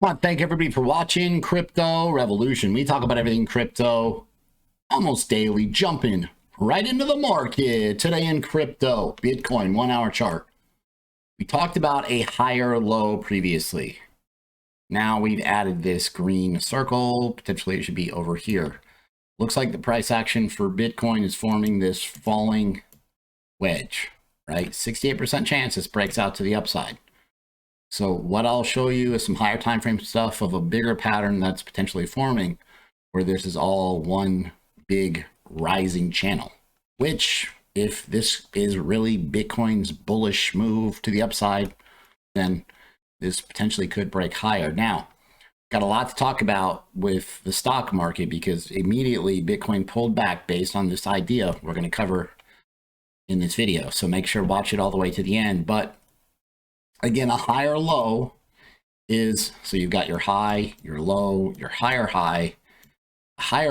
I want to thank everybody for watching Crypto Revolution. We talk about everything crypto almost daily, jumping right into the market. Today in crypto, Bitcoin 1 hour chart. We talked about a higher low previously. Now we've added this green circle. Potentially it should be over here. Looks like the price action for Bitcoin is forming this falling wedge, right? 68% chance this breaks out to the upside. So what I'll show you is some higher time frame stuff of a bigger pattern that's potentially forming, where this is all one big rising channel, which if this is really Bitcoin's bullish move to the upside, then this potentially could break higher. Now, got a lot to talk about with the stock market because immediately Bitcoin pulled back based on this idea we're going to cover in this video. So make sure to watch it all the way to the end. But again, a higher low is, so you've got your high, your low, your higher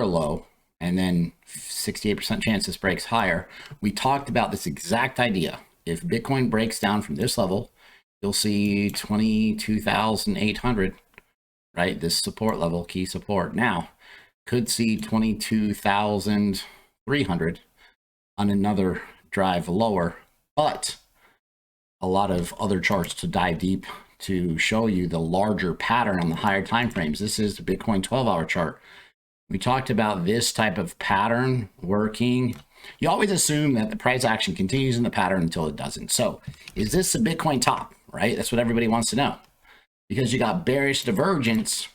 low, and then 68% chance this breaks higher. We talked about this exact idea. If Bitcoin breaks down from this level, you'll see 22,800, right? This support level, key support. Now, could see 22,300 on another drive lower, but a lot of other charts to dive deep to show you the larger pattern on the higher time frames. This is the Bitcoin 12-hour chart. We talked about this type of pattern working. You always assume that the price action continues in the pattern until it doesn't. So is this a Bitcoin top, right? That's what everybody wants to know. Because you got bearish divergence.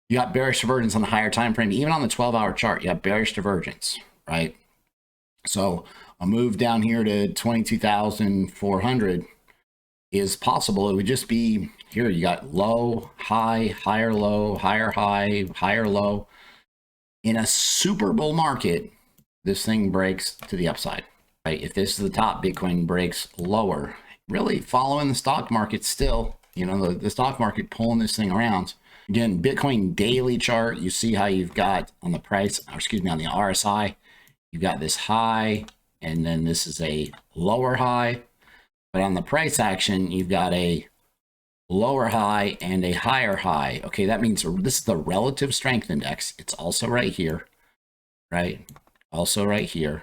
You got bearish divergence on the higher time frame. Even on the 12-hour chart, you have bearish divergence, right? So a move down here to 22,400 is possible. It would just be here. You got low, high, higher low, higher high, higher low. In a super bull market, this thing breaks to the upside, right? If this is the top, Bitcoin breaks lower. Really following the stock market still, you know, the stock market pulling this thing around. Again, Bitcoin daily chart, you see how you've got on the price, or excuse me, on the RSI, you've got this high, and then this is a lower high. But on the price action, you've got a lower high and a higher high. Okay, that means this is the relative strength index. It's also right here, right? Also right here,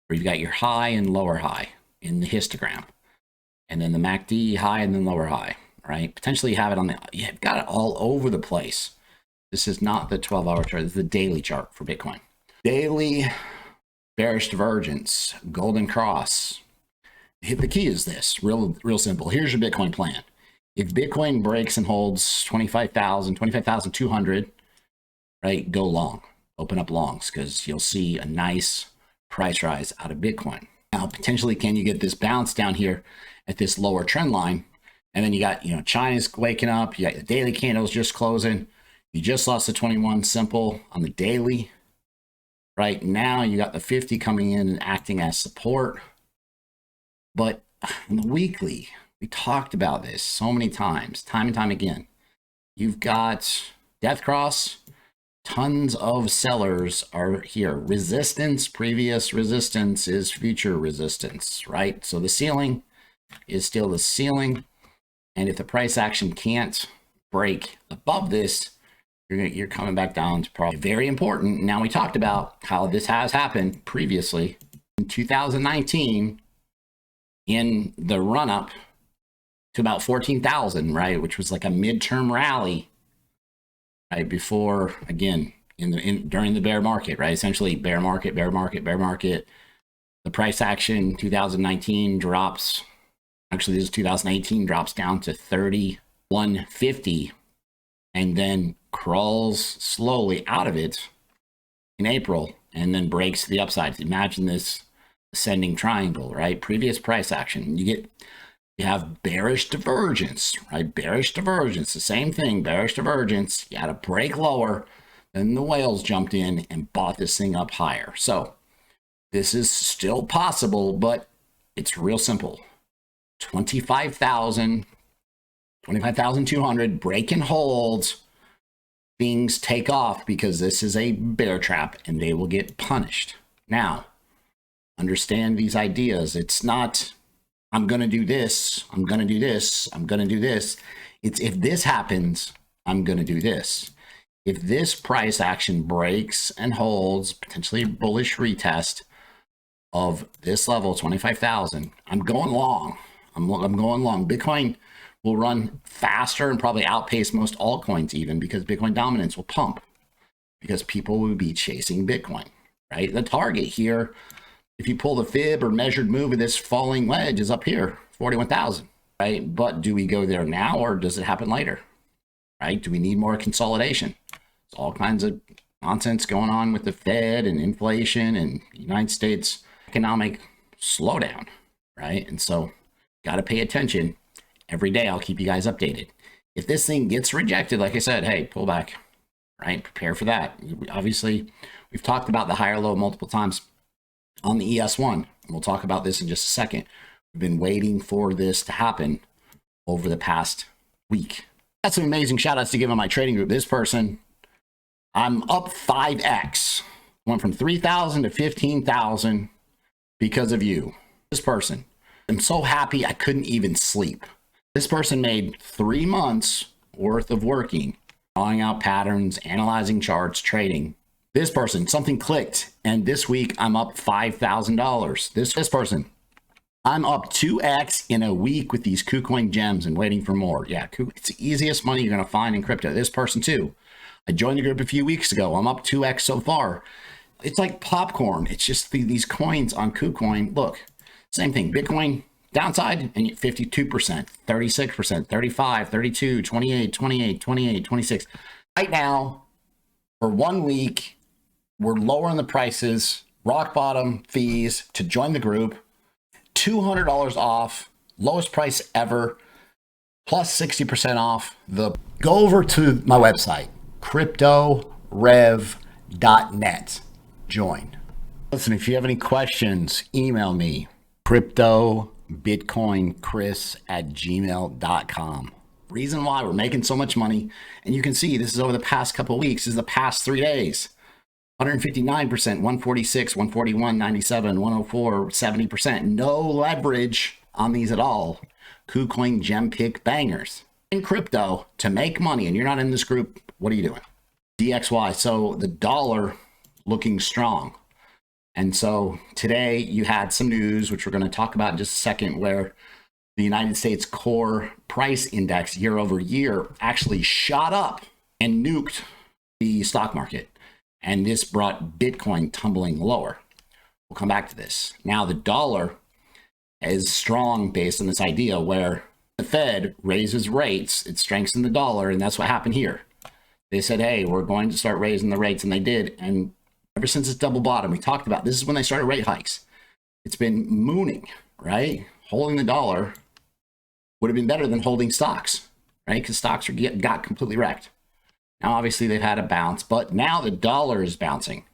where you've got your high and lower high in the histogram. And then the MACD high and then lower high, right? Potentially you have it on the, you've got it all over the place. This is not the 12-hour chart. This is the daily chart for Bitcoin. Daily bearish divergence, golden cross. The key is this, real simple. Here's your Bitcoin plan. If Bitcoin breaks and holds 25,200, right, go long, open up longs, because you'll see a nice price rise out of Bitcoin. Now, potentially, can you get this bounce down here at this lower trend line? And then you got, you know, China's waking up. You got the daily candles just closing. You just lost the 21 simple on the daily. Right now, you got the 50 coming in and acting as support. But in the weekly, we talked about this so many times, time and time again. You've got death cross. Tons of sellers are here. Resistance, previous resistance is future resistance, right? So the ceiling is still the ceiling. And if the price action can't break above this, you're coming back down to probably very important. Now, we talked about how this has happened previously in 2019 in the run up to about 14,000, right? Which was like a midterm rally, right? Before, again, during the bear market, right? Essentially bear market, bear market, bear market. The price action 2019 drops. Actually, this is 2018, drops down to 3150 and then crawls slowly out of it in April and then breaks to the upside. Imagine this ascending triangle, right? Previous price action. You have bearish divergence, right? Bearish divergence, the same thing, bearish divergence. You had to break lower, then the whales jumped in and bought this thing up higher. So this is still possible, but it's real simple. 25,200, break and hold, things take off because this is a bear trap and they will get punished. Now, understand these ideas. It's not, I'm going to do this, I'm going to do this, I'm going to do this. It's if this happens, I'm going to do this. If this price action breaks and holds, potentially bullish retest of this level, 25,000, I'm going long. I'm going long. Bitcoin will run faster and probably outpace most altcoins even, because Bitcoin dominance will pump because people will be chasing Bitcoin, right? The target here, if you pull the fib or measured move of this falling wedge, is up here, 41,000, right? But do we go there now, or does it happen later, right? Do we need more consolidation? There's all kinds of nonsense going on with the Fed and inflation and United States economic slowdown, right? And so got to pay attention. Every day I'll keep you guys updated. If this thing gets rejected, like I said, hey, pull back, right? Prepare for that. Obviously, we've talked about the higher low multiple times on the ES1. And we'll talk about this in just a second. We've been waiting for this to happen over the past week. That's some amazing shout outs to give on my trading group. This person, I'm up 5x. Went from 3,000 to 15,000 because of you. This person, I'm so happy I couldn't even sleep. This person made 3 months worth of working, drawing out patterns, analyzing charts, trading. This person, something clicked, and this week I'm up $5,000. This person, I'm up 2x in a week with these Kucoin gems and waiting for more. Yeah, it's the easiest money you're going to find in crypto. This person too. I joined the group a few weeks ago. I'm up 2x so far. It's like popcorn. It's just these coins on Kucoin. Look, same thing. Bitcoin downside, and 52%, 36%, 35, 32, 28, 28, 28, 26. Right now, for 1 week, we're lowering the prices, rock bottom fees to join the group, $200 off, lowest price ever, plus 60% off. Go over to my website, cryptorev.net. Join. Listen, if you have any questions, email me, cryptobitcoinchris@gmail.com. Reason why we're making so much money, and you can see this is over the past couple of weeks, this is the past 3 days. 159%, 146, 141, 97, 104, 70%. No leverage on these at all. Kucoin gem pick bangers. In crypto, to make money, and you're not in this group, what are you doing? DXY, so the dollar looking strong. And so today you had some news, which we're going to talk about in just a second, where the United States core price index year over year actually shot up and nuked the stock market. And this brought Bitcoin tumbling lower. We'll come back to this. Now the dollar is strong based on this idea where the Fed raises rates, it strengthens the dollar, and that's what happened here. They said, hey, we're going to start raising the rates, and they did. And ever since it's double bottom, we talked about this is when they started rate hikes. It's been mooning, right? Holding the dollar would have been better than holding stocks, right? Because stocks got completely wrecked. Now, obviously, they've had a bounce, but now the dollar is bouncing.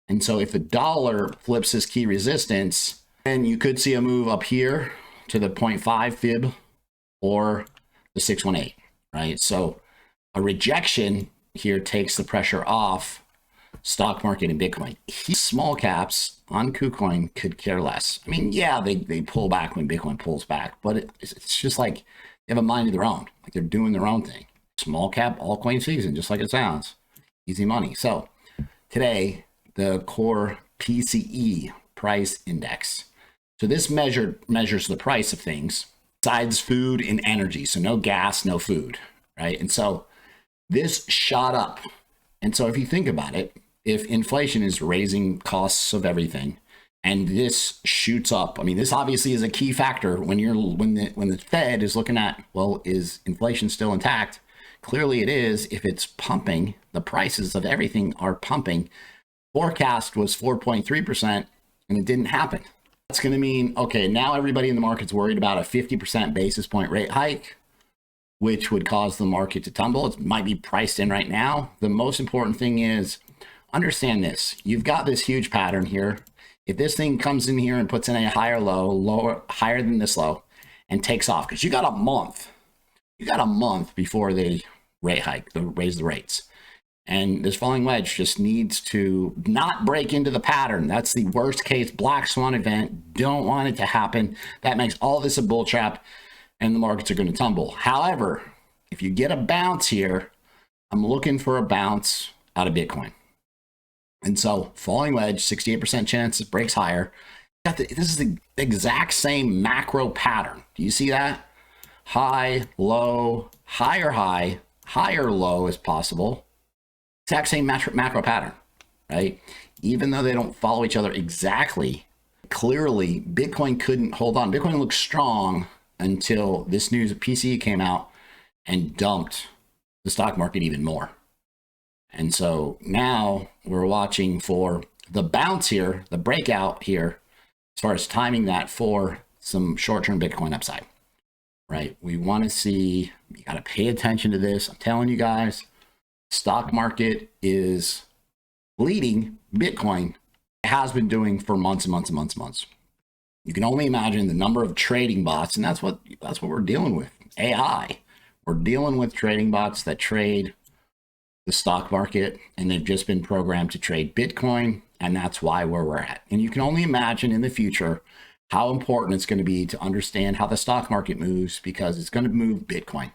And so if the dollar flips this key resistance, then you could see a move up here to the 0.5 fib or the 618, right? So a rejection here takes the pressure off stock market and Bitcoin. Small caps on Kucoin could care less. I mean, yeah, they pull back when Bitcoin pulls back, but it's just like they have a mind of their own. Like they're doing their own thing. Small cap altcoin season, just like it sounds. Easy money. So today, the core PCE price index. So this measures the price of things besides food and energy. So no gas, no food, right? And so this shot up. And so if you think about it, if inflation is raising costs of everything and this shoots up, I mean, this obviously is a key factor when the Fed is looking at, well, is inflation still intact? Clearly it is. If it's pumping, the prices of everything are pumping. Forecast was 4.3% and it didn't happen. That's going to mean, okay, now everybody in the market's worried about a 50% basis point rate hike, which would cause the market to tumble. It might be priced in right now. The most important thing is understand this. You've got this huge pattern here. If this thing comes in here and puts in a higher low, higher than this low, and takes off, because you got a month before they rate hike, raise the rates. And this falling wedge just needs to not break into the pattern. That's the worst case black swan event. Don't want it to happen. That makes all this a bull trap and the markets are going to tumble. However, if you get a bounce here, I'm looking for a bounce out of Bitcoin. And so falling wedge, 68% chance it breaks higher. This is the exact same macro pattern. Do you see that? High, low, higher high, higher low is possible. Exact same macro pattern, right? Even though they don't follow each other exactly, clearly Bitcoin couldn't hold on. Bitcoin looked strong until this news of PCE came out and dumped the stock market even more. And so now we're watching for the bounce here, the breakout here, as far as timing that for some short-term Bitcoin upside, right? We want to see, you got to pay attention to this. I'm telling you guys, stock market is leading Bitcoin. It has been doing for months and months and months and months. You can only imagine the number of trading bots, and that's what we're dealing with. AI. We're dealing with trading bots that trade the stock market, and they've just been programmed to trade Bitcoin, and that's why where we're at. And you can only imagine in the future how important it's going to be to understand how the stock market moves, because it's going to move Bitcoin.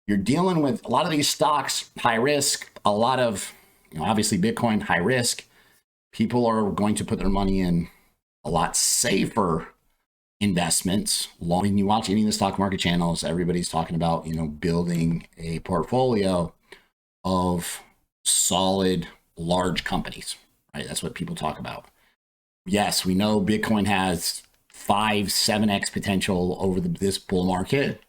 You're dealing with a lot of these stocks, high risk, a lot of, obviously Bitcoin, high risk. People are going to put their money in a lot safer investments. When you watch any of the stock market channels, everybody's talking about, building a portfolio of solid, large companies, right? That's what people talk about. Yes, we know Bitcoin has 5-7x potential over this bull market,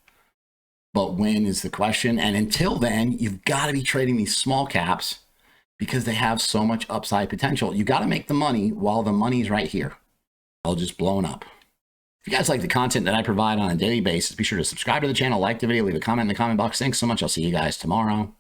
but when is the question? And until then, you've got to be trading these small caps because they have so much upside potential. You got to make the money while the money's right here. All just blowing up. If you guys like the content that I provide on a daily basis, be sure to subscribe to the channel, like the video, leave a comment in the comment box. Thanks so much. I'll see you guys tomorrow.